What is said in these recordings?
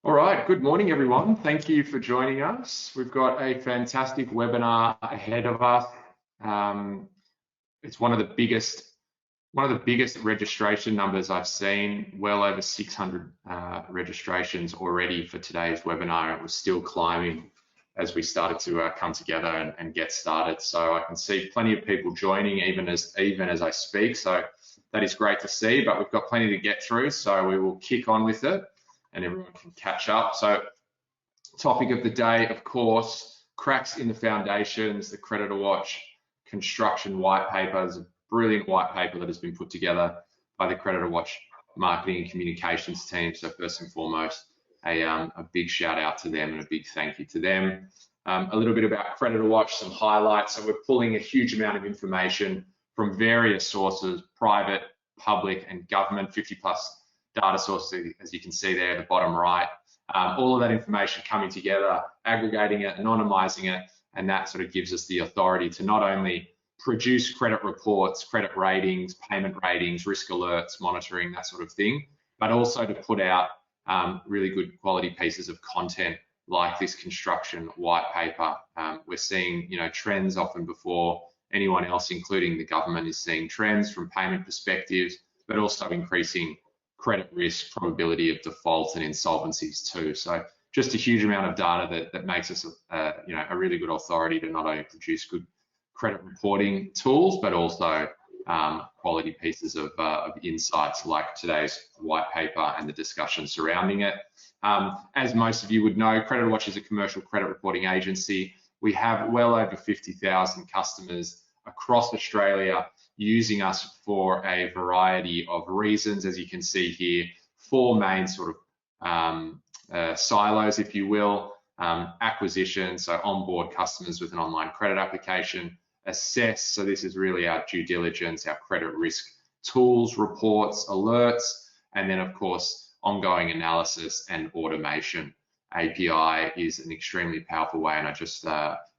All right, good morning, everyone. Thank you for joining us. We've got a fantastic webinar ahead of us. It's one of the biggest registration numbers I've seen. Well over 600 registrations already for today's webinar. It was still climbing as we started to come together and get started. So I can see plenty of people joining even as I speak. So that is great to see, but we've got plenty to get through. So we will kick on with it and everyone can catch up. So topic of the day, of course, cracks in the foundations, the CreditorWatch construction white paper. Is a brilliant white paper that has been put together by the CreditorWatch marketing and communications team. So first and foremost, a big shout out to them and a big thank you to them. A little bit about CreditorWatch, some highlights. So we're pulling a huge amount of information from various sources, private, public and government, 50+ data sources, as you can see there at the bottom right. All of that information coming together, aggregating it, anonymizing it, and that sort of gives us the authority to not only produce credit reports, credit ratings, payment ratings, risk alerts, monitoring, that sort of thing, but also to put out really good quality pieces of content like this construction white paper. We're seeing, trends often before anyone else, including the government, is seeing trends from payment perspectives, but also increasing credit risk, probability of defaults and insolvencies too. So just a huge amount of data that makes us a really good authority to not only produce good credit reporting tools, but also quality pieces of insights like today's white paper and the discussion surrounding it. As most of you would know, CreditorWatch is a commercial credit reporting agency. We have well over 50,000 customers across Australia using us for a variety of reasons. As you can see here, 4 main sort of silos, if you will. Acquisition, so onboard customers with an online credit application. Assess, so this is really our due diligence, our credit risk tools, reports, alerts, and then of course, ongoing analysis and automation. API is an extremely powerful way, and I just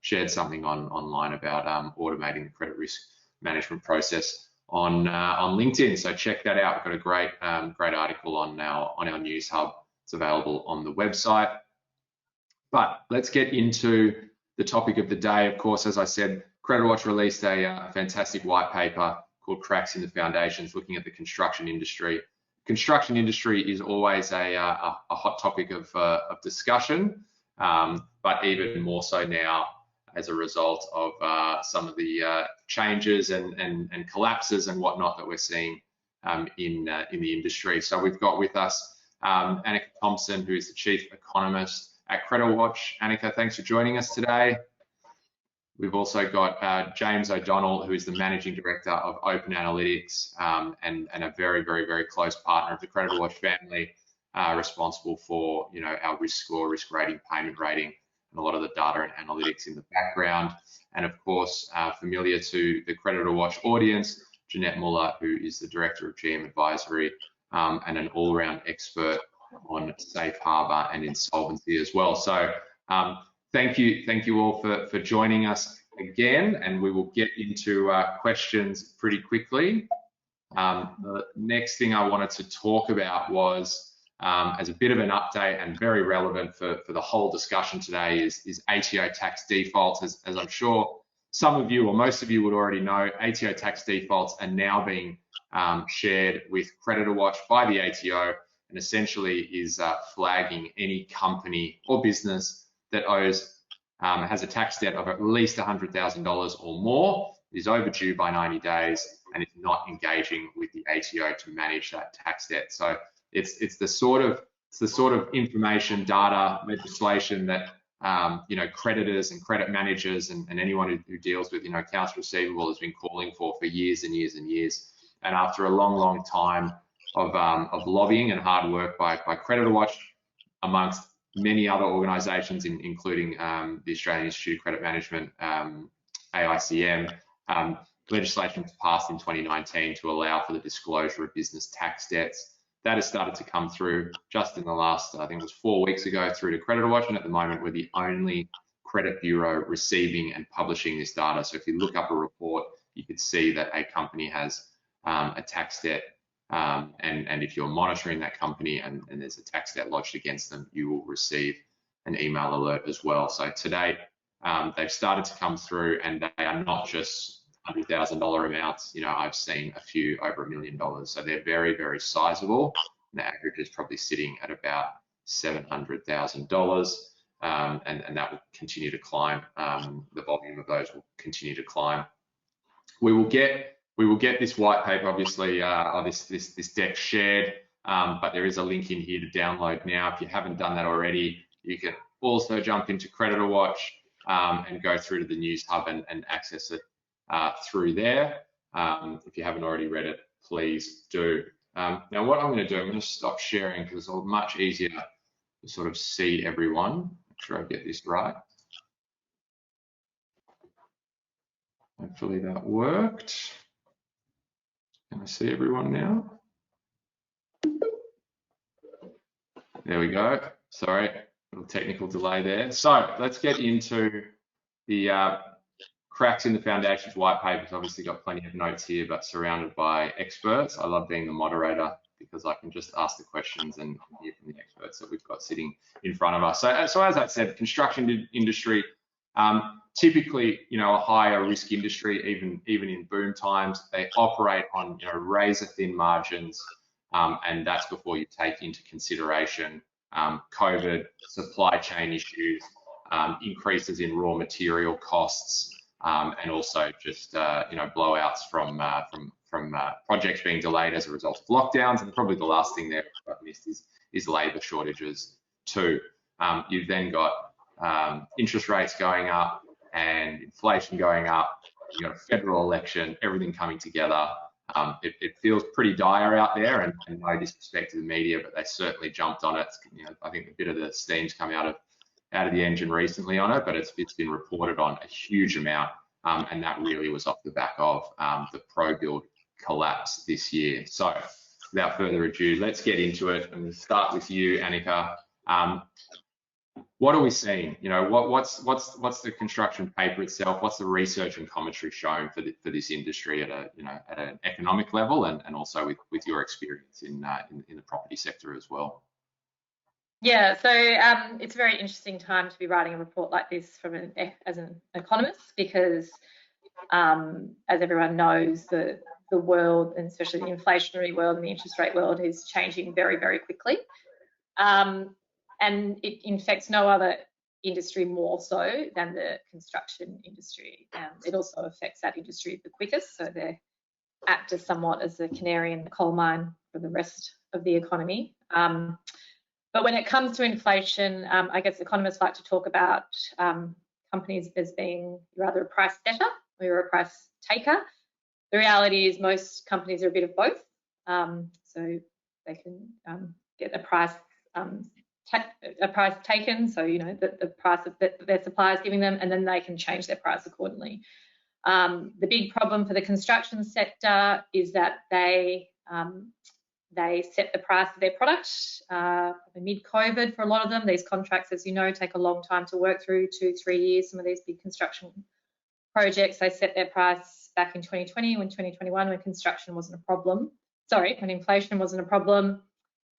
shared something online about automating the credit risk management process on LinkedIn. So check that out. We've got a great article on our news hub. It's available on the website. But let's get into the topic of the day. Of course, as I said, CreditorWatch released a fantastic white paper called Cracks in the Foundations, looking at the construction industry. Construction industry is always a hot topic of discussion, but even more so now as a result of some of the changes and collapses and whatnot that we're seeing in the industry. So we've got with us Anneke Thompson, who is the Chief Economist at CreditorWatch. Anneke, thanks for joining us today. We've also got James O'Donnell, who is the Managing Director of Open Analytics and a very, very, very close partner of the CreditorWatch family, responsible for our risk score, risk rating, payment rating, and a lot of the data and analytics in the background. And of course, familiar to the CreditorWatch audience, Ginette Muller, who is the Director of GM Advisory and an all-round expert on safe harbor and insolvency as well. So thank you all for joining us again, and we will get into questions pretty quickly. The next thing I wanted to talk about was, as a bit of an update and very relevant for the whole discussion today, is Ato Tax Defaults. As I'm sure some of you or most of you would already know, Ato Tax Defaults are now being shared with CreditorWatch by the ATO, and essentially is flagging any company or business that has a tax debt of at least $100,000 or more, is overdue by 90 days, and is not engaging with the ATO to manage that tax debt. So it's the sort of information, data, legislation that creditors and credit managers and anyone who deals with accounts receivable has been calling for years and years and years. And after a long time of lobbying and hard work by CreditorWatch, amongst many other organisations, including the Australian Institute of Credit Management, AICM, legislation was passed in 2019 to allow for the disclosure of business tax debts. That has started to come through just in the last, I think it was 4 weeks ago, through to CreditorWatch, and at the moment we're the only credit bureau receiving and publishing this data. So if you look up a report, you could see that a company has a tax debt And if you're monitoring that company and there's a tax debt lodged against them, you will receive an email alert as well. So to date, they've started to come through, and they are not just $100,000 amounts. You know, I've seen a few over $1 million. So they're very, very sizable. And the average is probably sitting at about $700,000, and that will continue to climb. The volume of those will continue to climb. We will get this white paper, obviously, or this deck shared, but there is a link in here to download now. If you haven't done that already, you can also jump into CreditorWatch and go through to the News Hub and access it through there. If you haven't already read it, please do. Now, what I'm going to do, I'm going to stop sharing because it's much easier to sort of see everyone. Make sure I get this right. Hopefully that worked. Can I see everyone now? There we go. Sorry, little technical delay there. So let's get into the cracks in the foundations white papers. Obviously got plenty of notes here, but surrounded by experts. I love being the moderator because I can just ask the questions and hear from the experts that we've got sitting in front of us. So as I said, construction industry, typically, you know, a higher risk industry, even in boom times. They operate on, you know, razor thin margins, and that's before you take into consideration COVID, supply chain issues, increases in raw material costs, and also just you know, blowouts from projects being delayed as a result of lockdowns. And probably the last thing there I've missed is labour shortages too. You've then got interest rates going up and inflation going up. You got a federal election, everything coming together. It feels pretty dire out there, and no disrespect to the media, but they certainly jumped on it. You know, I think a bit of the steam's come out of the engine recently on it, but it's been reported on a huge amount, and that really was off the back of the pro-build collapse this year. So without further ado, let's get into it, and we'll start with you, Anneke. What are we seeing? You know, what's the construction paper itself? What's the research and commentary showing for this industry at an economic level, and also with your experience in the property sector as well? Yeah, so it's a very interesting time to be writing a report like this as an economist, because as everyone knows, the world, and especially the inflationary world and the interest rate world, is changing very, very quickly. And it infects no other industry more so than the construction industry. It also affects that industry the quickest, so they act as somewhat as a canary in the coal mine for the rest of the economy. But when it comes to inflation, I guess economists like to talk about companies as being rather a price setter or you're a price taker. The reality is most companies are a bit of both. So they can get a price taken, so you know the price that their suppliers giving them, and then they can change their price accordingly. The big problem for the construction sector is that they set the price of their product mid-COVID. For a lot of them, these contracts, as you know, take a long time to work through, 2-3 years. Some of these big construction projects, they set their price back in 2020, when 2021, when construction wasn't a problem. Sorry, when inflation wasn't a problem.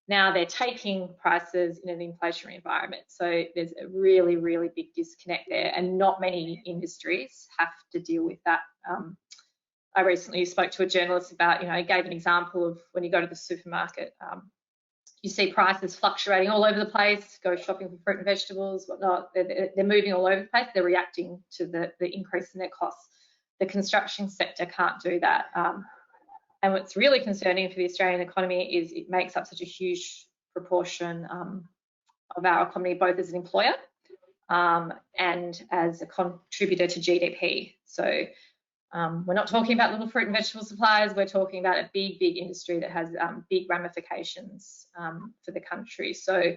Now they're taking prices in an inflationary environment. So there's a really, really big disconnect there, and not many industries have to deal with that. I recently spoke to a journalist about, I gave an example of when you go to the supermarket, you see prices fluctuating all over the place, go shopping for fruit and vegetables, whatnot. They're moving all over the place. They're reacting to the increase in their costs. The construction sector can't do that. And what's really concerning for the Australian economy is it makes up such a huge proportion of our economy, both as an employer and as a contributor to GDP. So we're not talking about little fruit and vegetable suppliers. We're talking about a big, big industry that has big ramifications for the country. So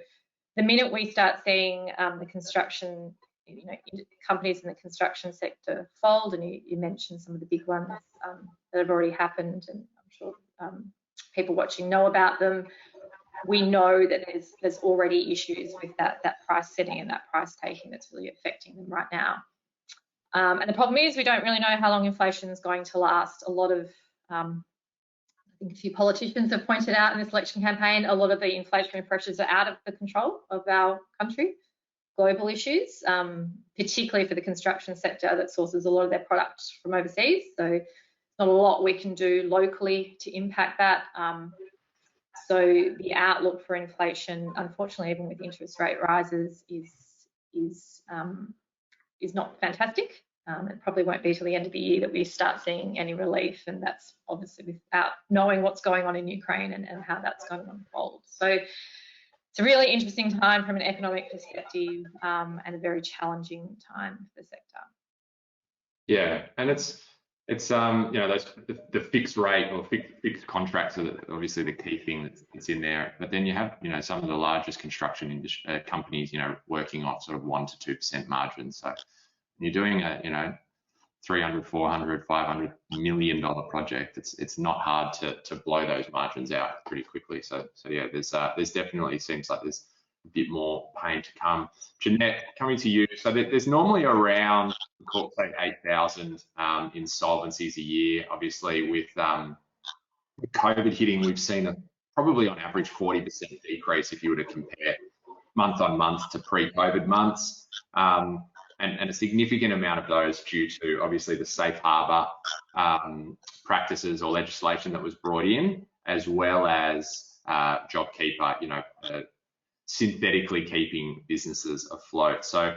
the minute we start seeing the construction, companies in the construction sector fold, and you mentioned some of the big ones that have already happened, and I'm sure people watching know about them, we know that there's already issues with that price setting and that price taking that's really affecting them right now. And the problem is we don't really know how long inflation is going to last. A lot of think a few politicians have pointed out in this election campaign, a lot of the inflationary pressures are out of the control of our country. Global issues, particularly for the construction sector that sources a lot of their product from overseas. So not a lot we can do locally to impact that. So the outlook for inflation, unfortunately, even with interest rate rises, is not fantastic. It probably won't be till the end of the year that we start seeing any relief, and that's obviously without knowing what's going on in Ukraine and how that's going to unfold. So it's a really interesting time from an economic perspective, and a very challenging time for the sector. Yeah, and it's you know, those the fixed rate or fixed contracts are obviously the key thing that's in there. But then you have, you know, some of the largest construction companies, you know, working off sort of 1 to 2% margins. So when you're doing a, you know, $300, $400, $500 million project, it's not hard to blow those margins out pretty quickly. So yeah, there's definitely seems like there's a bit more pain to come. Ginette, coming to you. So there's normally around, say, 8,000 insolvencies a year. Obviously, with COVID hitting, we've seen probably on average 40% decrease if you were to compare month on month to pre-COVID months. And a significant amount of those due to obviously the safe harbour practices or legislation that was brought in, as well as JobKeeper, you know, synthetically keeping businesses afloat. So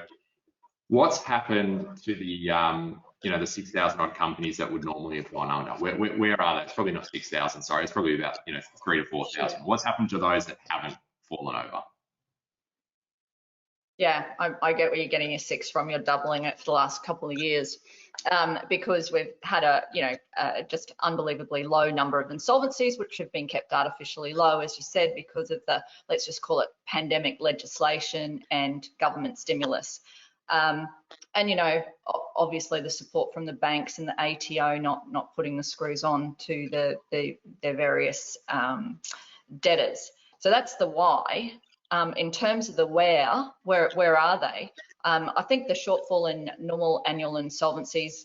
what's happened to the, you know, the 6,000 odd companies that would normally have gone under? Where are they? It's probably not 6,000, sorry. It's probably about, you know, 3,000 to 4,000. What's happened to those that haven't fallen over? Yeah, I get where you're getting your 6 from. You're doubling it for the last couple of years, because we've had just unbelievably low number of insolvencies, which have been kept artificially low, as you said, because of the, let's just call it, pandemic legislation and government stimulus. And, you know, obviously the support from the banks and the ATO not putting the screws on to their various debtors. So that's the why. In terms of the where are they? I think the shortfall in normal annual insolvencies,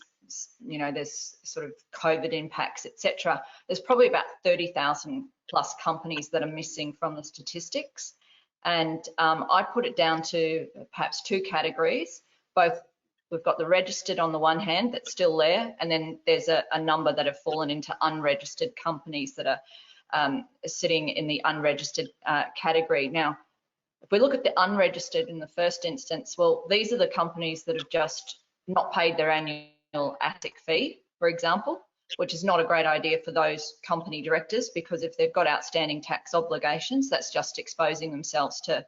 you know, there's sort of COVID impacts, etc. There's probably about 30,000 plus companies that are missing from the statistics. And I put it down to perhaps 2 categories. Both, we've got the registered on the one hand that's still there, and then there's a number that have fallen into unregistered companies that are sitting in the unregistered category. Now, if we look at the unregistered in the first instance, well, these are the companies that have just not paid their annual ASIC fee, for example, which is not a great idea for those company directors, because if they've got outstanding tax obligations, that's just exposing themselves to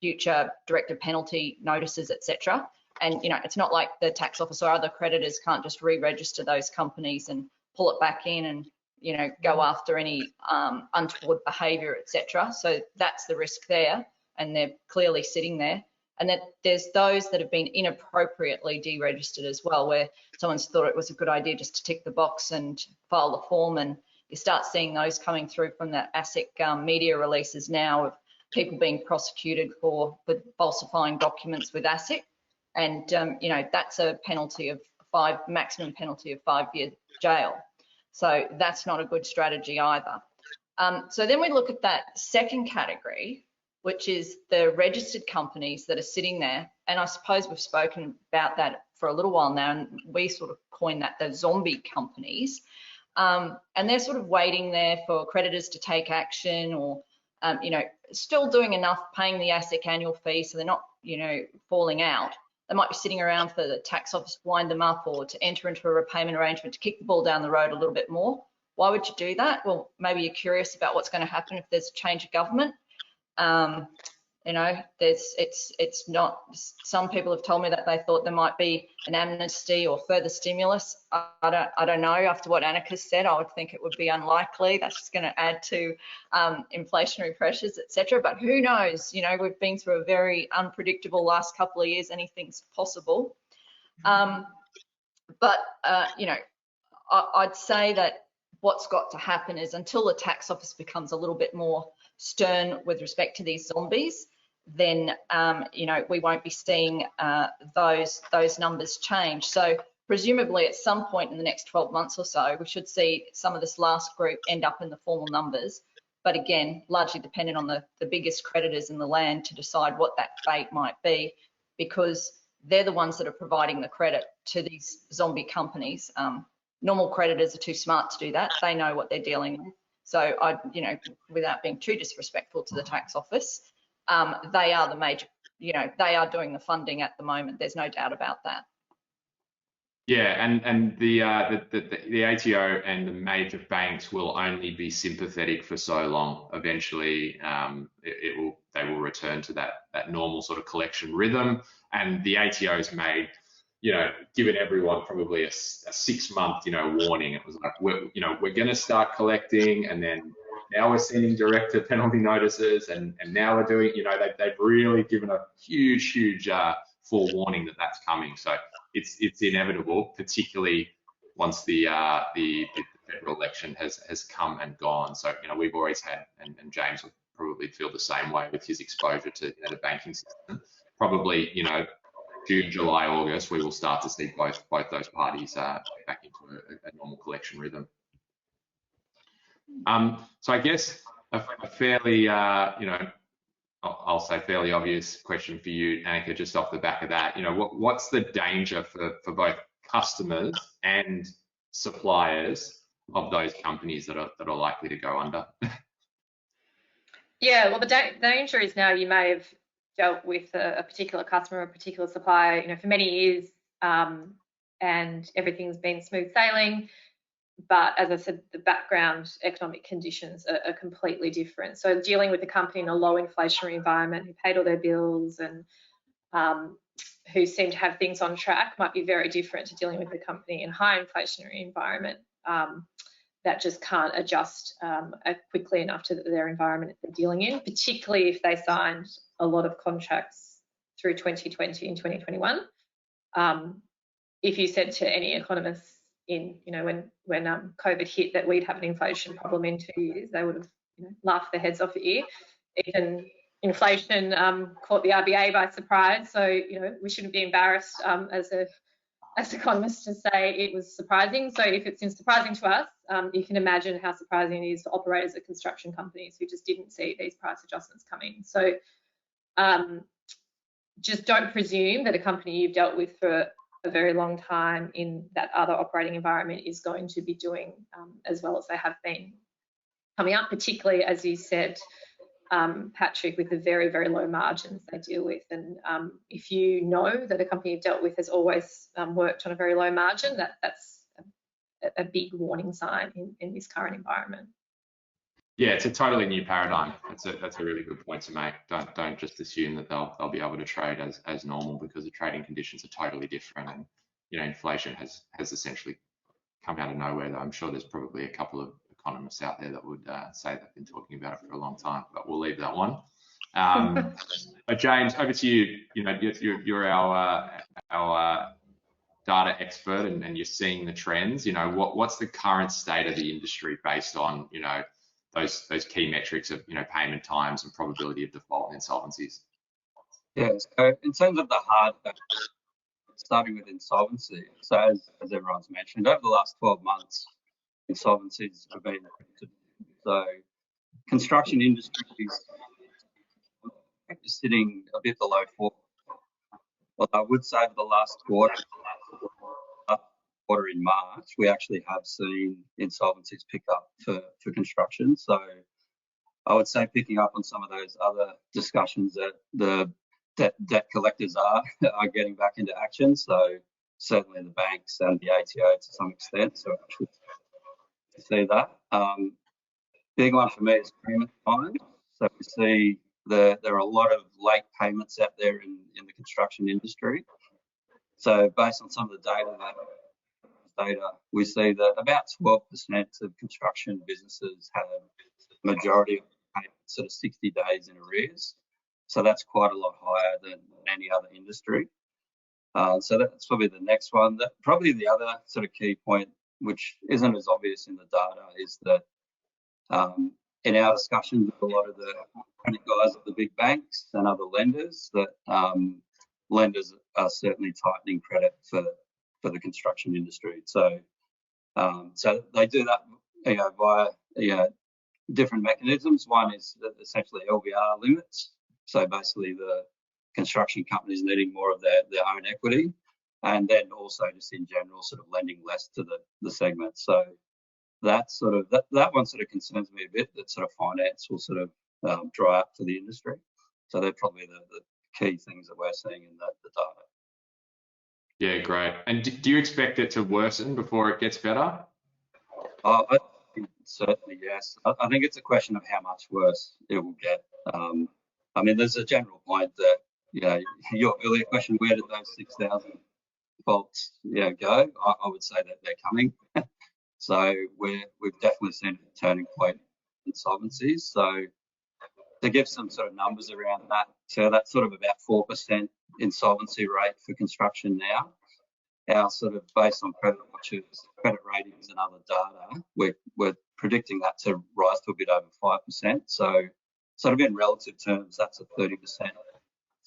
future director penalty notices, etc. And, you know, it's not like the tax office or other creditors can't just re-register those companies and pull it back in and, you know, go after any untoward behaviour, etc. So that's the risk there, and they're clearly sitting there. And then there's those that have been inappropriately deregistered as well, where someone's thought it was a good idea just to tick the box and file the form, and you start seeing those coming through from the ASIC media releases now of people being prosecuted for falsifying documents with ASIC. And, you know, that's a penalty of maximum penalty of 5-year jail. So that's not a good strategy either. So then we look at that second category, which is the registered companies that are sitting there. And I suppose we've spoken about that for a little while now, and we sort of coined that the zombie companies. And they're sort of waiting there for creditors to take action, or, you know, still doing enough, paying the ASIC annual fee, so they're not, you know, falling out. They might be sitting around for the tax office to wind them up, or to enter into a repayment arrangement to kick the ball down the road a little bit more. Why would you do that? Well, maybe you're curious about what's going to happen if there's a change of government. You know, it's not, some people have told me that they thought there might be an amnesty or further stimulus. I don't know. After what Anneke said, I would think it would be unlikely. That's just going to add to inflationary pressures, etc. But who knows? You know, we've been through a very unpredictable last couple of years. Anything's possible. But you know, I'd say that what's got to happen is, until the tax office becomes a little bit more stern with respect to these zombies, then you know, we won't be seeing those numbers change. So presumably at some point in the next 12 months or so, we should see some of this last group end up in the formal numbers. But again, largely dependent on the biggest creditors in the land to decide what that fate might be, because they're the ones that are providing the credit to these zombie companies. Normal creditors are too smart to do that. They know what they're dealing with. So without being too disrespectful to the tax office, they are the major, they are doing the funding at the moment. There's no doubt about that. Yeah, and the ATO and the major banks will only be sympathetic for so long. Eventually, they will return to that normal sort of collection rhythm. And the ATO's made, given everyone probably a 6-month, warning. It was like we're going to start collecting, and then now we're sending director penalty notices, and now we're doing, they've really given a huge forewarning that that's coming. So it's inevitable, particularly once the federal election has come and gone. So we've always had, and James will probably feel the same way with his exposure to the banking system. Probably June, July, August, we will start to see both those parties back into a normal collection rhythm. So I guess a fairly I'll say fairly obvious question for you, Anneke, just off the back of that. What's the danger for both customers and suppliers of those companies that are likely to go under? Yeah, well, the danger is now you may have dealt with a particular customer, a particular supplier, for many years, and everything's been smooth sailing. But as I said, the background economic conditions are completely different. So dealing with a company in a low inflationary environment who paid all their bills and who seem to have things on track might be very different to dealing with a company in a high inflationary environment that just can't adjust quickly enough to their environment they're dealing in, particularly if they signed a lot of contracts through 2020 and 2021. If you said to any economists when COVID hit that we'd have an inflation problem in 2 years, they would have laughed their heads off at you. Even inflation caught the RBA by surprise, so we shouldn't be embarrassed as economists to say it was surprising. So if it's surprising to us, you can imagine how surprising it is to operators at construction companies who just didn't see these price adjustments coming. So just don't presume that a company you've dealt with for a very long time in that other operating environment is going to be doing as well as they have been coming up, particularly, as you said, Patrick, with the very, very low margins they deal with. And if you know that a company you've dealt with has always worked on a very low margin, that's a big warning sign in this current environment. Yeah, it's a totally new paradigm. That's a really good point to make. Don't just assume that they'll be able to trade as normal, because the trading conditions are totally different, and inflation has essentially come out of nowhere. I'm sure there's probably a couple of economists out there that would say they've been talking about it for a long time, but we'll leave that one. But James, over to you. You're our data expert, and you're seeing the trends. What's the current state of the industry based on those key metrics of payment times and probability of default and insolvencies? Yeah, so in terms of the hard factors, starting with insolvency, so as everyone's mentioned, over the last 12 months, insolvencies have been so construction industry is sitting a bit below 4. Well, I would say for the last quarter in March, we actually have seen insolvencies pick up for construction. So I would say picking up on some of those other discussions that the debt collectors are getting back into action. So certainly the banks and the ATO to some extent. So I should see that. Big one for me is payment times. So we see there are a lot of late payments out there in the construction industry. So based on some of the data, we see that about 12% of construction businesses have a majority of payments sort of 60 days in arrears. So that's quite a lot higher than any other industry. So that's probably the next one. Probably the other sort of key point, which isn't as obvious in the data, is that in our discussions with a lot of the credit guys at the big banks and other lenders, that lenders are certainly tightening credit for the construction industry. So so they do that via different mechanisms. One is essentially LVR limits. So basically the construction companies needing more of their own equity, and then also just in general sort of lending less to the segment. So that one sort of concerns me a bit, that sort of finance will sort of dry up for the industry. So they're probably the key things that we're seeing in the data. Yeah, great. And do you expect it to worsen before it gets better? I think certainly yes. I think it's a question of how much worse it will get. I mean, there's a general point that, your earlier question, where did those 6,000 defaults go? I would say that they're coming. So we've definitely seen a turning point in insolvencies. So to give some sort of numbers around that, so that's sort of about 4% insolvency rate for construction now. Our sort of based on CreditorWatch's credit ratings and other data, we're predicting that to rise to a bit over 5%. So sort of in relative terms, that's a 30%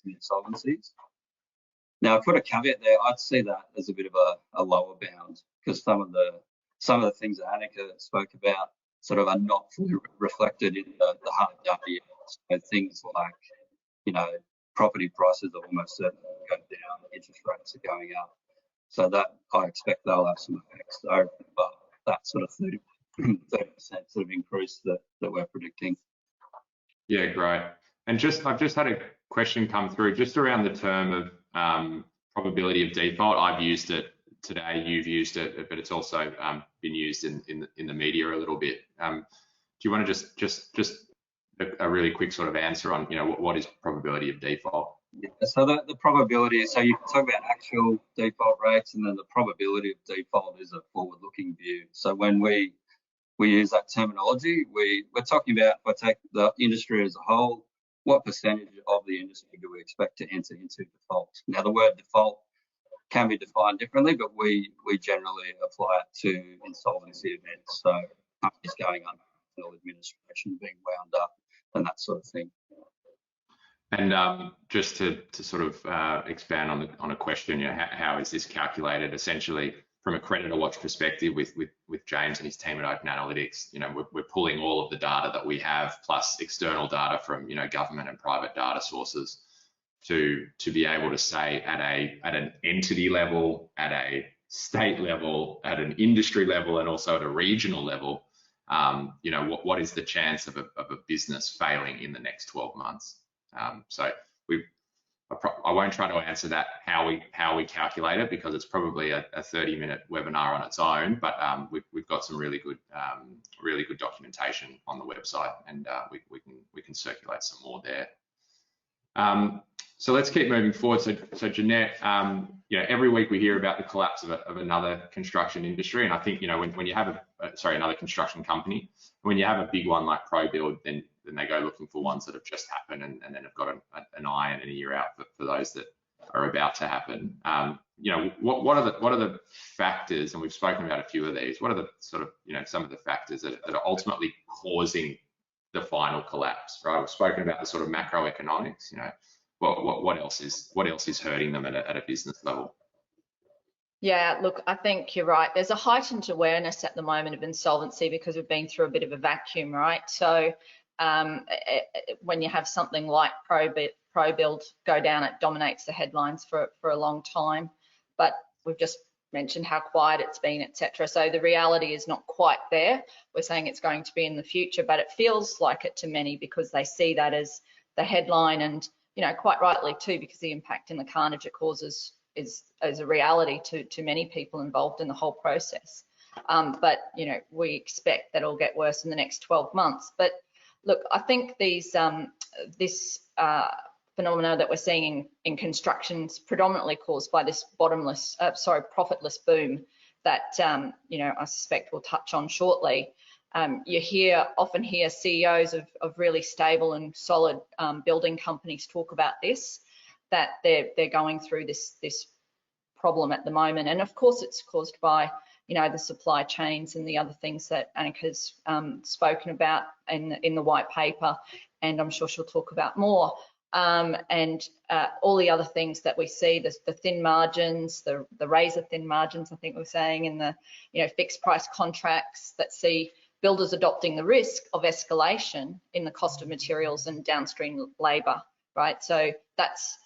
in insolvencies. Now, I put a caveat there. I'd see that as a bit of a lower bound, because some of the things that Anneke spoke about sort of are not fully reflected in the hard data yet. So things like, property prices are almost certainly going down, interest rates are going up. So that I expect they'll have some effects over above that sort of 30% sort of increase that we're predicting. Yeah, great. And I've just had a question come through just around the term of probability of default. I've used it today, you've used it, but it's also been used in the media a little bit. Do you want to just a really quick sort of answer on, what is probability of default? Yeah, so the probability, so you can talk about actual default rates, and then the probability of default is a forward-looking view. So when we use that terminology, we're talking about, if I take the industry as a whole, what percentage of the industry do we expect to enter into default? Now, the word default can be defined differently, but we generally apply it to insolvency events. So companies going under administration, being wound up, and that sort of thing. And just to sort of expand on a question, how is this calculated? Essentially, from a CreditorWatch perspective, with James and his team at Open Analytics, we're pulling all of the data that we have, plus external data from government and private data sources, to be able to say at an entity level, at a state level, at an industry level, and also at a regional level, what is the chance of a business failing in the next 12 months? So I won't try to answer that how we calculate it, because it's probably a 30-minute webinar on its own. But we've got some really good documentation on the website, and we can circulate some more there. So let's keep moving forward. So Ginette, every week we hear about the collapse of another construction industry, and I think when you have another construction company, when you have a big one like ProBuild, then they go looking for ones that have just happened, and then have got an eye and an ear out for those that are about to happen. What are the factors, and we've spoken about a few of these, what are the sort of some of the factors that are ultimately causing the final collapse, right? We've spoken about the sort of macroeconomics, what else is hurting them at a business level? Yeah, look, I think you're right. There's a heightened awareness at the moment of insolvency because we've been through a bit of a vacuum, right? So when you have something like ProBuild go down, it dominates the headlines for a long time. But we've just mentioned how quiet it's been, etc. So the reality is not quite there. We're saying it's going to be in the future, but it feels like it to many because they see that as the headline, and quite rightly too, because the impact and the carnage it causes is a reality to many people involved in the whole process. But we expect that it'll get worse in the next 12 months. But look, I think this phenomena that we're seeing in construction is predominantly caused by this profitless boom that I suspect we'll touch on shortly. You often hear CEOs of really stable and solid building companies talk about this, that they're going through this problem at the moment, and of course it's caused by the supply chains and the other things that Anneke's spoken about in the white paper, and I'm sure she'll talk about more. and all the other things that we see, the thin margins, the razor thin margins, I think we're saying, in the fixed price contracts that see builders adopting the risk of escalation in the cost of materials and downstream labour, right? So that's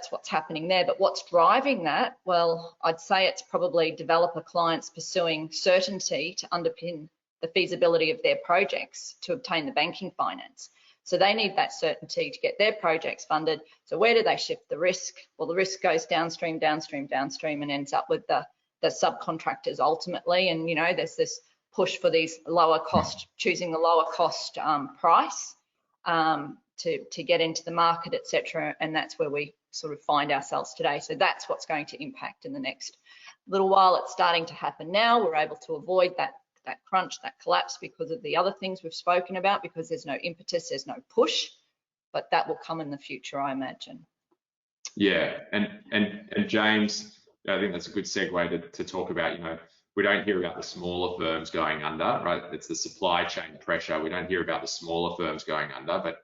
what's happening there. But what's driving that? Well, I'd say it's probably developer clients pursuing certainty to underpin the feasibility of their projects to obtain the banking finance. So they need that certainty to get their projects funded. So where do they shift the risk? Well, the risk goes downstream, downstream, downstream, and ends up with the subcontractors ultimately. And there's this push for these lower cost, choosing the lower cost price to get into the market, etc. And that's where we sort of find ourselves today. So that's what's going to impact in the next little while. It's starting to happen now. We're able to avoid that crunch, that collapse, because of the other things we've spoken about, because there's no impetus, there's no push, but that will come in the future, I imagine. Yeah, and James, I think that's a good segue to talk about, we don't hear about the smaller firms going under, right? It's the supply chain pressure. We don't hear about the smaller firms going under, but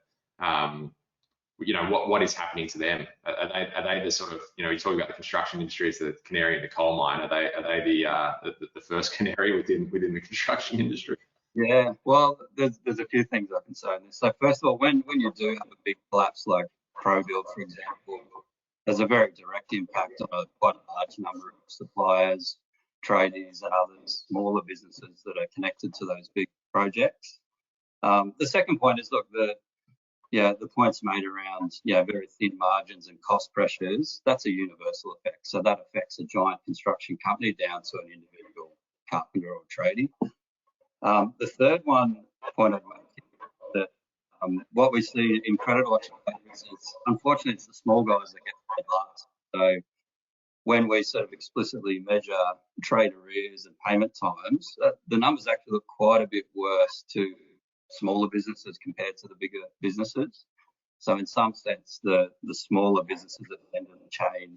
what is happening to them? Are they the sort of, you talk about the construction industry as the canary in the coal mine. Are they the first canary within the construction industry? Yeah, well, there's a few things I can say on this. So first of all, when you do have a big collapse like ProBuild, for example, there's a very direct impact on quite a large number of suppliers, tradies, and other smaller businesses that are connected to those big projects. The second point is, look, the points made around very thin margins and cost pressures, that's a universal effect. So that affects a giant construction company down to an individual carpenter or tradie. The third point I'd make is that what we see in CreditorWatch is, unfortunately, it's the small guys that get paid last. So when we sort of explicitly measure trade arrears and payment times, the numbers actually look quite a bit worse to smaller businesses compared to the bigger businesses. So in some sense, the smaller businesses at the end of the chain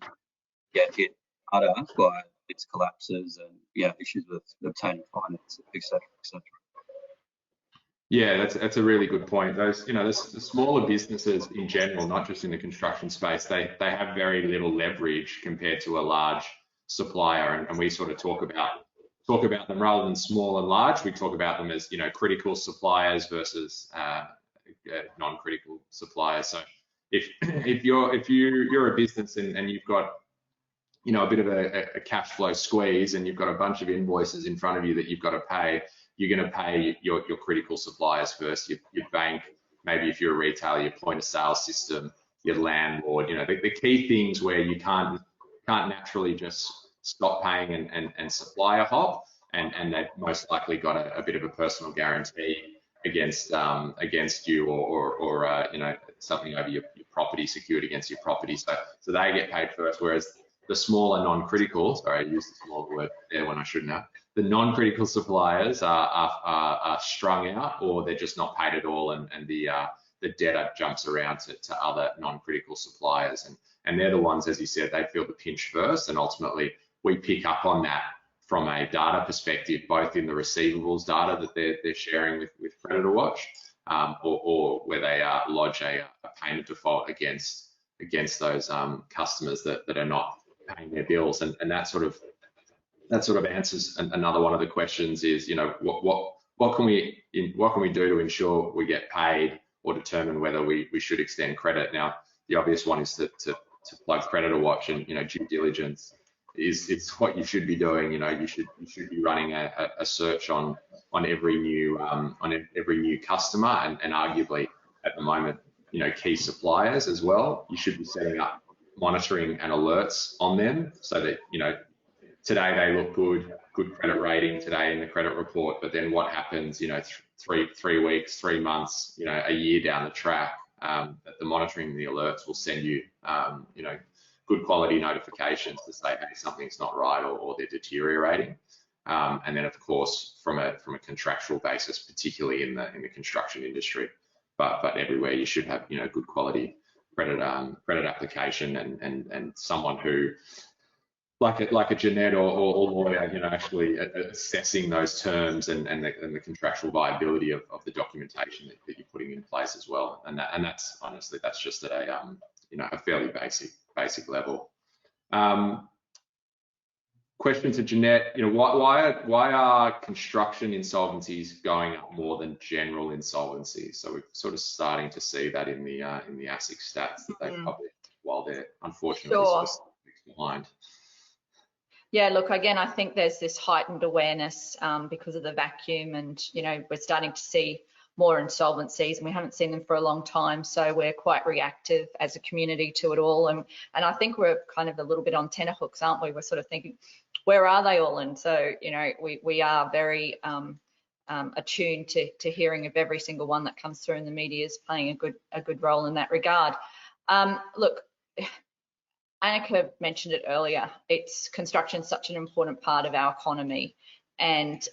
get hit harder by its collapses and issues with obtaining finance, etc., etc. Yeah, that's a really good point. Those, the smaller businesses in general, not just in the construction space, they have very little leverage compared to a large supplier, and we sort of talk about them rather than small and large. We talk about them as critical suppliers versus non-critical suppliers. So if you're a business and you've got a bit of a cash flow squeeze and you've got a bunch of invoices in front of you that you've got to pay, you're going to pay your critical suppliers first. Your bank, maybe if you're a retailer, your point of sale system, your landlord. The key things where you can't naturally just stop paying and supply a hop, and they've most likely got a bit of a personal guarantee against you or something over your property, secured against your property. So they get paid first, whereas the smaller non-critical, sorry, I used the small word there when I shouldn't have. The non-critical suppliers are strung out, or they're just not paid at all, and the debtor jumps around to other non-critical suppliers, and they're the ones, as you said, they feel the pinch first, and ultimately we pick up on that from a data perspective, both in the receivables data that they're sharing with CreditorWatch, or where they lodge a payment default against those customers that are not paying their bills, and that sort of answers another one of the questions is, what can we do to ensure we get paid, or determine whether we should extend credit. Now, the obvious one is to plug CreditorWatch, and due diligence is what you should be doing. You should be running a search on every new customer, and arguably at the moment, key suppliers as well. You should be setting up monitoring and alerts on them, so that today they look good credit rating today in the credit report, but then what happens 3 weeks, 3 months, a year down the track, that the monitoring and the alerts will send you good quality notifications to say, hey, something's not right, or they're deteriorating. And then of course from a contractual basis, particularly in the construction industry, but everywhere you should have good quality credit application, and someone who like a Ginette or lawyer, you know, actually assessing those terms and the contractual viability of the documentation that you're putting in place as well. And that's honestly, that's just at a you know, a fairly basic level. Question to Ginette, you know, why are construction insolvencies going up more than general insolvencies? So we're sort of starting to see that in the ASIC stats that they've published, while they're unfortunately sort of behind. Yeah, look, again, I think there's this heightened awareness because of the vacuum, and, you know, we're starting to see more insolvencies, and we haven't seen them for a long time, so we're quite reactive as a community to it all. And I think we're kind of a little bit on tenterhooks, aren't we? We're sort of thinking, where are they all? And so, you know, we are very attuned to hearing of every single one that comes through, and the media is playing a good role in that regard. Look, Anneke mentioned it earlier. Construction's such an important part of our economy, and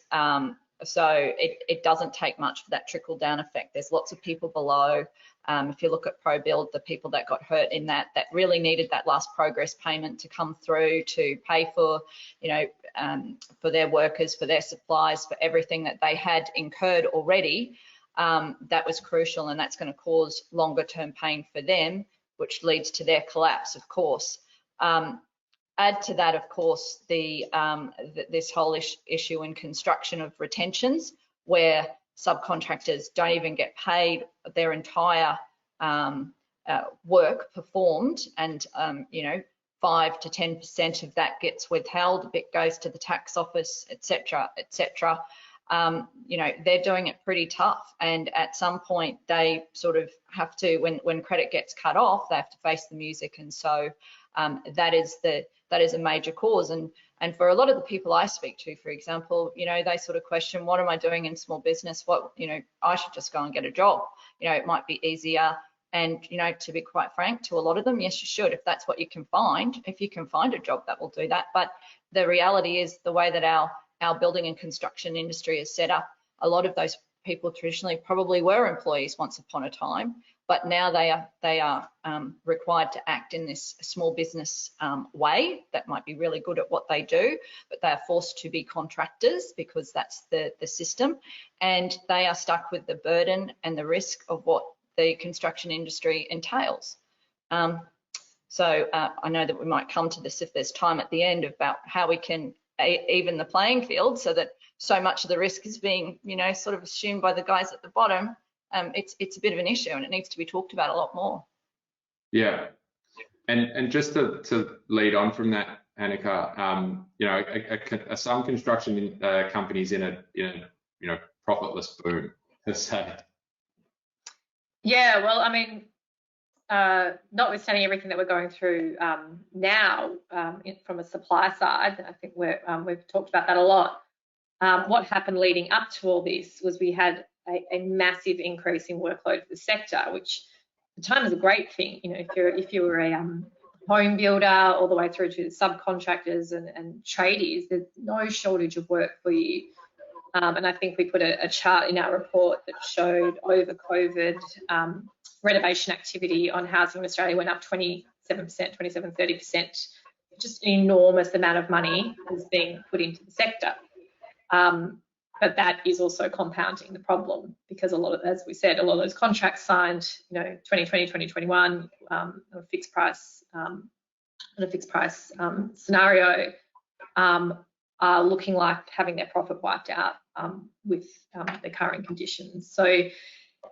so it doesn't take much for that trickle down effect. There's lots of people below. If you look at ProBuild, the people that got hurt in that really needed that last progress payment to come through to pay for, you know, for their workers, for their supplies, for everything that they had incurred already. That was crucial, and that's going to cause longer term pain for them, which leads to their collapse, of course. Add to that, of course, this whole issue in construction of retentions, where subcontractors don't even get paid their entire work performed, and you know, 5 to 10% of that gets withheld, a bit goes to the tax office, etc., etc. You know, they're doing it pretty tough, and at some point they sort of have to, when credit gets cut off, they have to face the music. And so that is a major cause. And for a lot of the people I speak to, for example, you know, they sort of question, what am I doing in small business? What, you know, I should just go and get a job. You know, it might be easier. And, you know, to be quite frank, to a lot of them, yes, you should, if that's what you can find. If you can find a job, that will do that. But the reality is, the way that our building and construction industry is set up, a lot of those people traditionally probably were employees once upon a time, but now they are required to act in this small business way that might be really good at what they do, but they are forced to be contractors because that's the system, and they are stuck with the burden and the risk of what the construction industry entails. So I know that we might come to this if there's time at the end, about how we can even the playing field, so that so much of the risk is being, you know, sort of assumed by the guys at the bottom. It's a bit of an issue, and it needs to be talked about a lot more. Yeah, and just to lead on from that, Anneke, you know, some construction companies in a you know, profitless boom, per se. Yeah, well, I mean, notwithstanding everything that we're going through now from a supply side, I think we've talked about that a lot. What happened leading up to all this was we had a massive increase in workload for the sector, which at the time is a great thing. You know, if you were a home builder all the way through to the subcontractors and tradies, there's no shortage of work for you. And I think we put a chart in our report that showed over COVID renovation activity on housing in Australia went up 27%, 30%. Just an enormous amount of money is being put into the sector. But that is also compounding the problem, because a lot of, as we said, a lot of those contracts signed, you know, 2020, 2021, on a fixed price scenario, are looking like having their profit wiped out with the current conditions. So,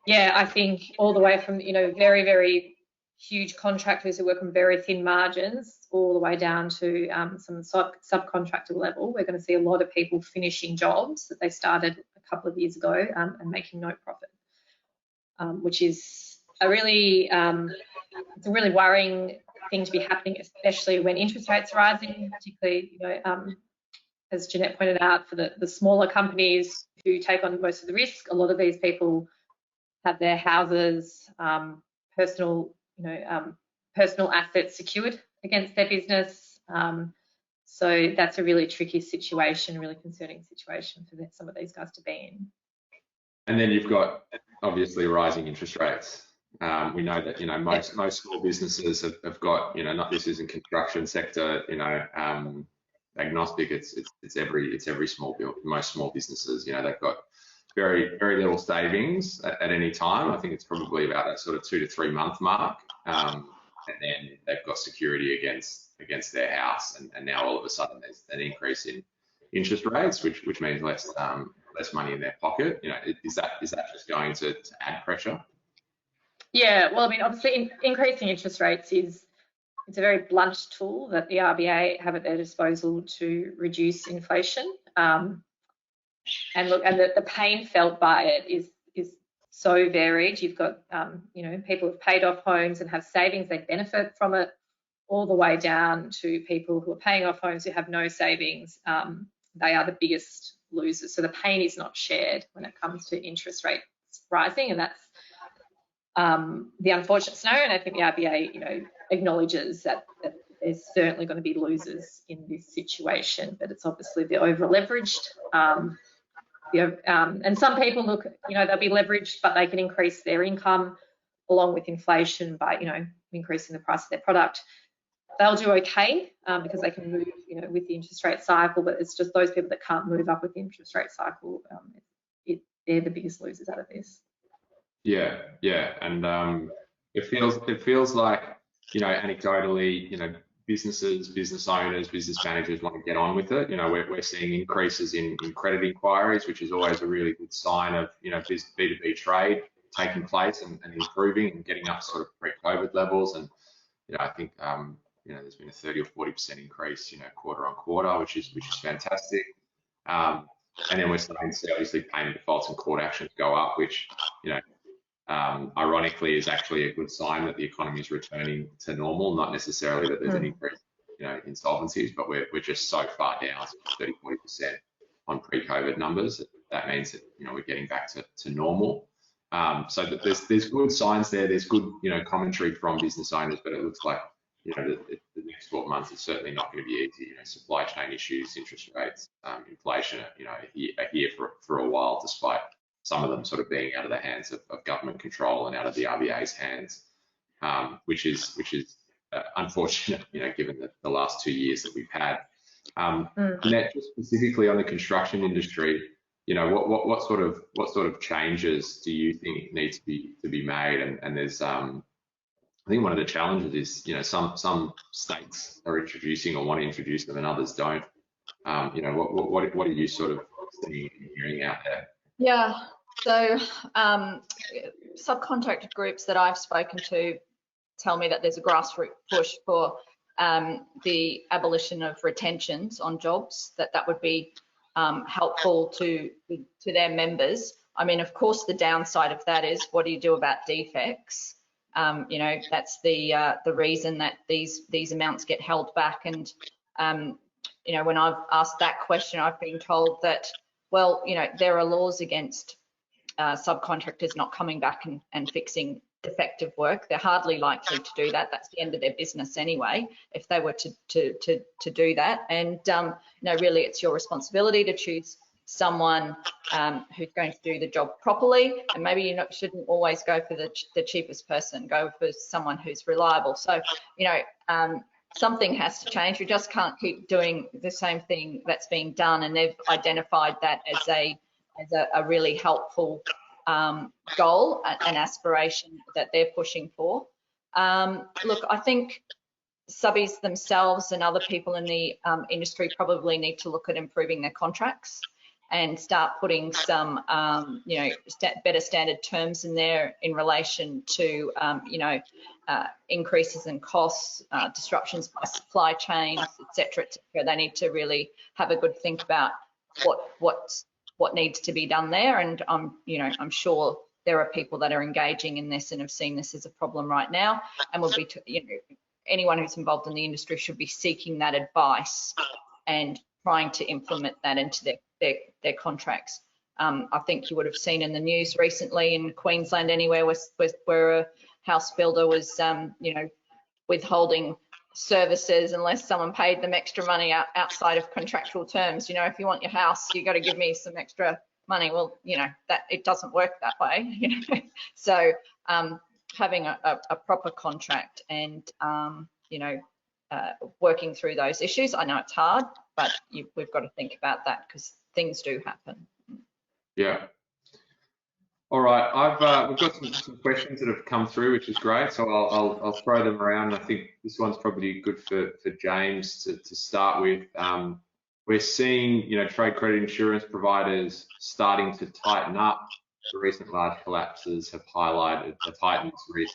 yeah, I think all the way from, you know, very, very huge contractors who work on very thin margins, all the way down to some subcontractor level, we're going to see a lot of people finishing jobs that they started a couple of years ago and making no profit, which is a really worrying thing to be happening, especially when interest rates are rising, particularly, you know, as Ginette pointed out, for the smaller companies who take on most of the risk. A lot of these people have their houses, personal assets secured against their business. So that's a really tricky situation, really concerning situation for some of these guys to be in. And then you've got obviously rising interest rates. We know that, you know, most small businesses have got, you know, not, this isn't construction sector, you know, agnostic. It's every small most small businesses, you know, they've got very little savings at any time. I think it's probably about that sort of 2 to 3 month mark, and then they've got security against their house, and now all of a sudden there's an increase in interest rates, which means less money in their pocket. You know, is that just going to add pressure? Yeah, well, I mean, obviously, increasing interest rates it's a very blunt tool that the RBA have at their disposal to reduce inflation. And look, and the pain felt by it is so varied. You've got, you know, people who've paid off homes and have savings, they benefit from it, all the way down to people who are paying off homes who have no savings. They are the biggest losers. So the pain is not shared when it comes to interest rates rising, and that's the unfortunate scenario. And I think the RBA, you know, acknowledges that there's certainly going to be losers in this situation, but it's obviously the over-leveraged. And some people look, you know, they'll be leveraged, but they can increase their income along with inflation by, you know, increasing the price of their product. They'll do okay because they can move, you know, with the interest rate cycle, but it's just those people that can't move up with the interest rate cycle, they're the biggest losers out of this. Yeah, and it feels like, you know, anecdotally, you know, businesses, business owners, business managers want to get on with it. You know, we're seeing increases in credit inquiries, which is always a really good sign of, you know, B2B trade taking place and improving and getting up sort of pre-COVID levels. And, you know, I think, you know, there's been a 30 or 40% increase, you know, quarter on quarter, which is fantastic. And then we're starting to see obviously payment defaults and court actions go up, which, you know, ironically is actually a good sign that the economy is returning to normal, not necessarily that there's an increase, you know, in insolvencies, but we're just so far down, 30, 40% on pre-COVID numbers. That means that, you know, we're getting back to normal. So that there's good signs there. There's good, you know, commentary from business owners, but it looks like, you know, the next 12 months is certainly not going to be easy. You know, supply chain issues, interest rates, inflation, you know, are here for a while, despite some of them sort of being out of the hands of government control and out of the RBA's hands, which is unfortunate, you know, given the last 2 years that we've had. Ginette, just specifically on the construction industry, you know, what sort of changes do you think need to be made? And there's I think one of the challenges is, you know, some states are introducing or want to introduce them and others don't. You know, what are you sort of seeing and hearing out there? Yeah, so subcontractor groups that I've spoken to tell me that there's a grassroots push for the abolition of retentions on jobs, that would be helpful to their members. I mean, of course, the downside of that is, what do you do about defects? You know, that's the reason that these amounts get held back. And you know, when I've asked that question, I've been told that, well, you know, there are laws against subcontractors not coming back and fixing defective work. They're hardly likely to do that. That's the end of their business anyway, if they were to do that. And you know, really, it's your responsibility to choose someone who's going to do the job properly, and maybe you shouldn't always go for the cheapest person. Go for someone who's reliable. So, you know, something has to change. We just can't keep doing the same thing that's being done, and they've identified that as a really helpful goal and aspiration that they're pushing for. Look, I think subbies themselves and other people in the industry probably need to look at improving their contracts and start putting some, you know, better standard terms in there in relation to, you know, increases in costs, disruptions by supply chains, et cetera, et cetera. They need to really have a good think about what needs to be done there. And you know, I'm sure there are people that are engaging in this and have seen this as a problem right now, and will be, you know, anyone who's involved in the industry should be seeking that advice and trying to implement that into their contracts. I think you would have seen in the news recently in Queensland anywhere where a house builder was, you know, withholding services unless someone paid them extra money outside of contractual terms. You know, if you want your house, you got to give me some extra money. Well, you know, that it doesn't work that way. You know, so having a proper contract and, you know, working through those issues. I know it's hard, but we've got to think about that because things do happen. Yeah. All right, we've got some questions that have come through, which is great. So I'll throw them around. I think this one's probably good for James to start with. We're seeing, you know, trade credit insurance providers starting to tighten up. The recent large collapses have highlighted the tightened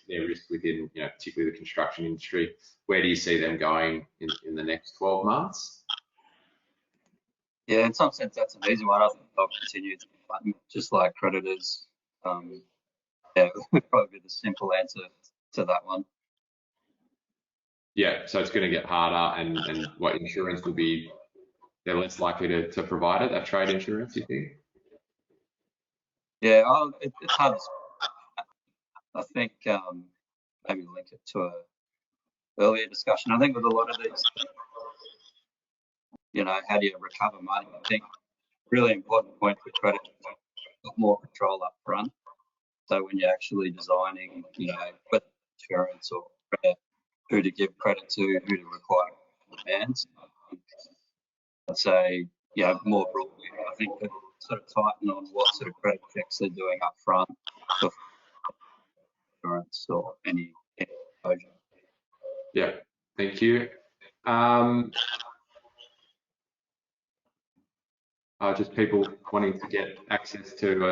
their risk within, you know, particularly the construction industry. Where do you see them going in the next 12 months? Yeah, in some sense, that's an easy one. I think they'll continue to tighten, just like creditors. Yeah, would probably be the simple answer to that one. Yeah, so it's going to get harder, and what insurance will be, they're less likely to provide it, that trade insurance, you think? Yeah, it's hard to say. I think maybe link it to a earlier discussion. I think with a lot of these, you know, how do you recover money? I think really important point for credit is got more control up front. So when you're actually designing, you know, whether insurance or credit, who to give credit to, who to require demands. I'd say, yeah, more broadly, I think that sort of tighten on what sort of credit checks they're doing up front for insurance or any exposure. Yeah, thank you. Just people wanting to get access to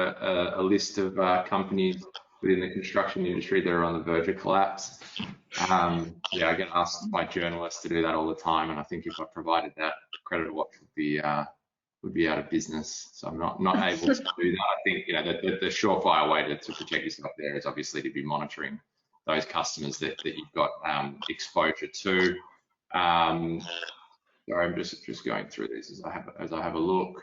a list of companies within the construction industry that are on the verge of collapse. Yeah, I get asked by journalists to do that all the time, and I think if I provided that, CreditorWatch would be out of business. So I'm not able to do that. I think, you know, the surefire way to protect yourself there is obviously to be monitoring those customers that you've got exposure to. Sorry, I'm just going through these as I have a look.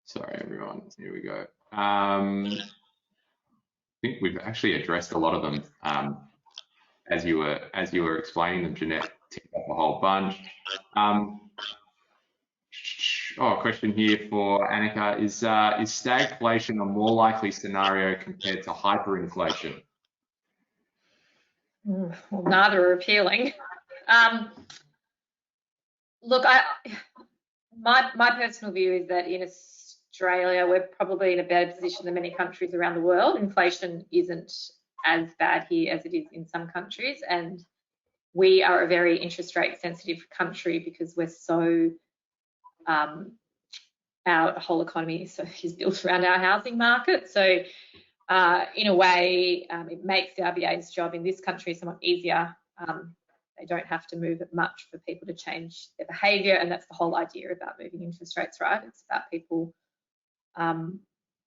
Sorry, everyone. Here we go. I think we've actually addressed a lot of them as you were explaining them. Ginette ticked up a whole bunch. A question here for Anneke: is stagflation a more likely scenario compared to hyperinflation? Well, neither are appealing. Look, my personal view is that in Australia, we're probably in a better position than many countries around the world. Inflation isn't as bad here as it is in some countries, and we are a very interest rate sensitive country because we're so our whole economy is built around our housing market. So in a way, it makes the RBA's job in this country somewhat easier. They don't have to move it much for people to change their behaviour, and that's the whole idea about moving interest rates, right? It's about people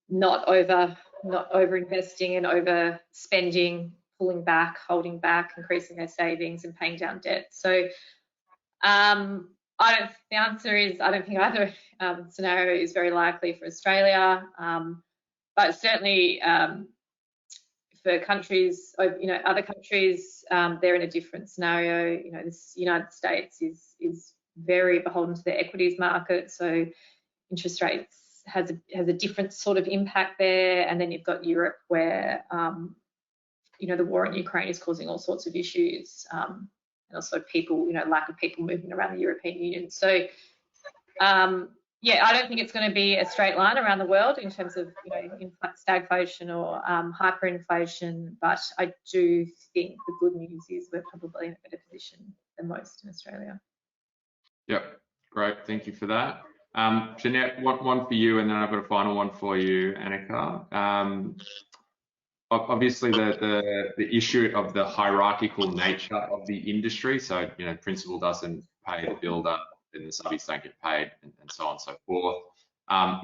not over investing and overspending, pulling back, holding back, increasing their savings and paying down debt. So the answer is I don't think either scenario is very likely for Australia, but certainly for countries, you know, other countries, they're in a different scenario. You know, the United States is very beholden to the equities market, so interest rates has a different sort of impact there. And then you've got Europe where, you know, the war in Ukraine is causing all sorts of issues, and also people, you know, lack of people moving around the European Union. So, yeah, I don't think it's going to be a straight line around the world in terms of, you know, stagflation or hyperinflation, but I do think the good news is we're probably in a better position than most in Australia. Yep, great, thank you for that. Ginette, one for you, and then I've got a final one for you, Anneke. Obviously, the issue of the hierarchical nature of the industry, so, you know, principal doesn't pay the builder, then the subbies don't get paid, and so on and so forth.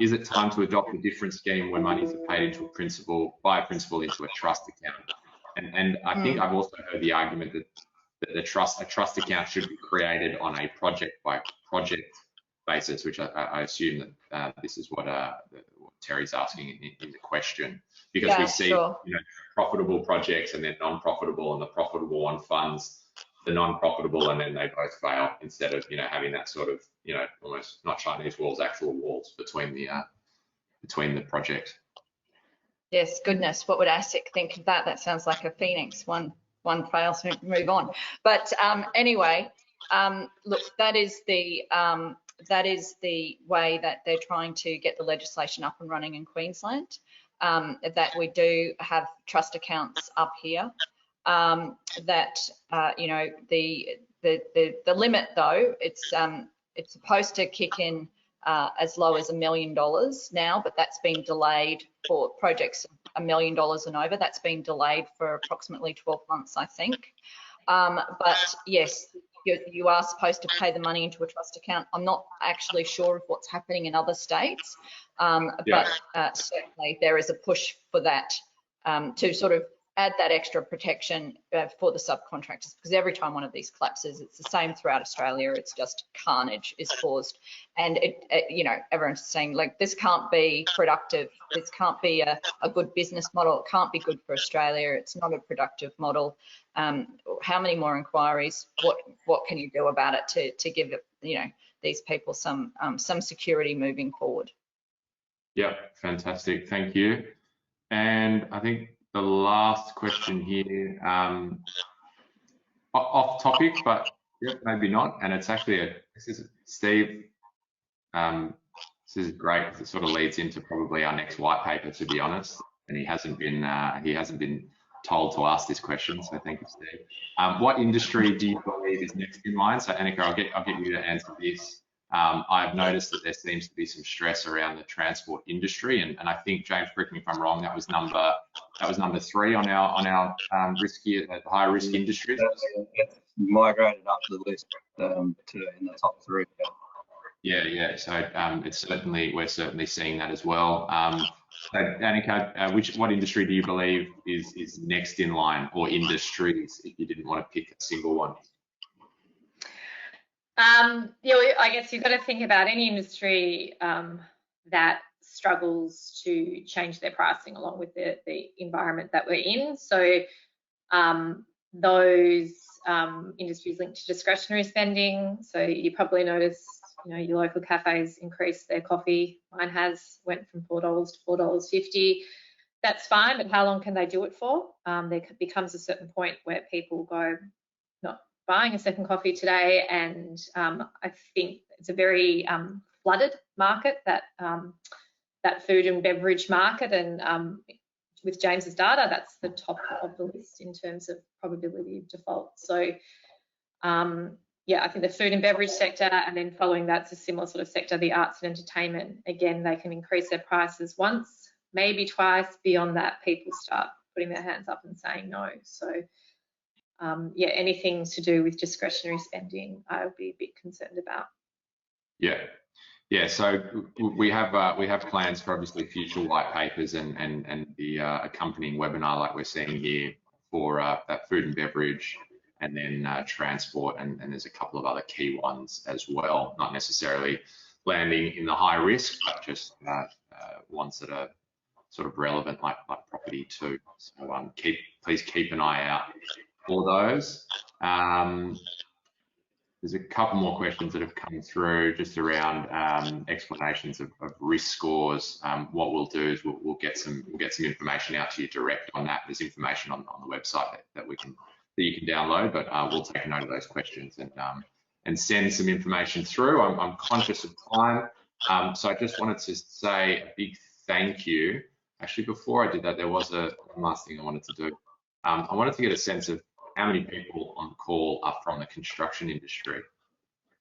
Is it time to adopt a different scheme where monies are paid into a principal into a trust account? And I think I've also heard the argument that a trust account should be created on a project by project basis, which I assume that this is what Terry's asking in the question, because we see, sure, you know, profitable projects and then non-profitable, and the profitable one funds the non-profitable, and then they both fail, instead of, you know, having that sort of, you know, almost not Chinese walls, actual walls between the between the project. Yes, goodness, what would ASIC think of that? That sounds like a phoenix. One fails, move on. But anyway, look, that is the way that they're trying to get the legislation up and running in Queensland. That we do have trust accounts up here. That you know, the limit though, it's supposed to kick in as low as $1 million now, but that's been delayed for projects $1 million and over. That's been delayed for approximately 12 months, I think. But yes, you are supposed to pay the money into a trust account. I'm not actually sure of what's happening in other states, but certainly there is a push for that to sort of add that extra protection for the subcontractors, because every time one of these collapses, it's the same throughout Australia. It's just carnage is caused, and you know, everyone's saying like this can't be productive. This can't be a good business model. It can't be good for Australia. It's not a productive model. How many more inquiries? What can you do about it to give it, you know, these people some security moving forward? Yeah, fantastic. Thank you. And I think the last question here, off topic, but yep, maybe not. And it's actually this is Steve. This is great because it sort of leads into probably our next white paper, to be honest. And he hasn't been told to ask this question, so thank you, Steve. What industry do you believe is next in line? So Anneke, I'll get you to answer this. I've noticed that there seems to be some stress around the transport industry, and I think, James, correct me if I'm wrong, that was number 3 on our risky, higher risk industries. It's migrated up the list to in the top 3. Yeah. So we're certainly seeing that as well. So Anneke, what industry do you believe is next in line, or industries, if you didn't want to pick a single one? Yeah, I guess you've got to think about any industry that struggles to change their pricing along with the environment that we're in. So those industries linked to discretionary spending. So you probably noticed, you know, your local cafes increased their coffee. Mine went from $4 to $4.50. That's fine, but how long can they do it for? There becomes a certain point where people go, not buying a second coffee today, and I think it's a very flooded market, that food and beverage market, and with James's data, that's the top of the list in terms of probability of default. So yeah, I think the food and beverage sector, and then following that's a similar sort of sector, the arts and entertainment. Again, they can increase their prices once, maybe twice. Beyond that, people start putting their hands up and saying no. So yeah, anything to do with discretionary spending, I would be a bit concerned about. Yeah. So we have plans for obviously future white papers and the accompanying webinar like we're seeing here for that food and beverage, and then transport, and there's a couple of other key ones as well, not necessarily landing in the high risk, but just ones that are sort of relevant, like property too. So please keep an eye out for those. There's a couple more questions that have come through just around explanations of risk scores. What we'll do is we'll get some information out to you direct on that. There's information on the website that you can download, but we'll take note of those questions and send some information through. I'm conscious of time, so I just wanted to say a big thank you. Actually, before I did that, there was one last thing I wanted to do. I wanted to get a sense of how many people on the call are from the construction industry.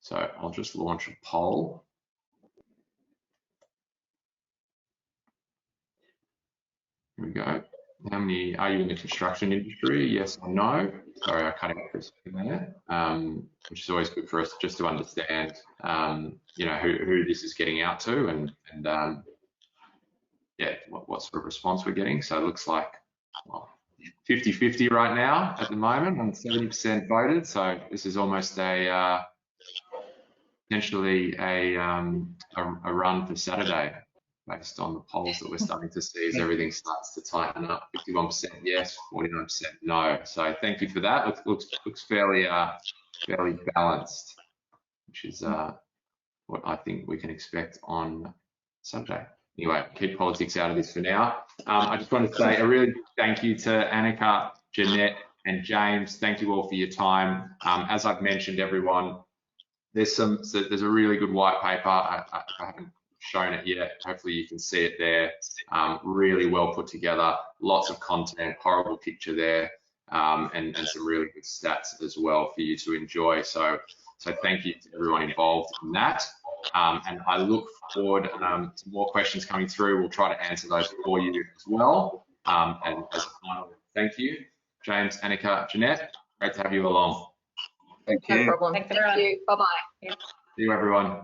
So I'll just launch a poll. Here we go. How many are you in the construction industry? Yes or no? Sorry, I cut out for a second there, which is always good for us just to understand, you know, who this is getting out to, and yeah, what sort of response we're getting. So it looks like, well, 50-50 right now at the moment, and 70% voted. So this is almost potentially a run for Saturday, based on the polls that we're starting to see as everything starts to tighten up. 51% yes, 49% no. So thank you for that. Looks fairly balanced, which is what I think we can expect on Saturday. anyway, keep politics out of this for now. I just want to say a really big thank you to Anneke, Ginette, and James. Thank you all for your time. As I've mentioned, everyone, there's a really good white paper. I haven't shown it yet. Hopefully you can see it there. Really well put together, lots of content, horrible picture there, and some really good stats as well for you to enjoy. So thank you to everyone involved in that. And I look forward to more questions coming through. We'll try to answer those for you as well. And as a final thank you, James, Anneke, Ginette, great to have you along. Thank you. No problem. Thanks, Thank everyone. you. Bye-bye. See you, everyone.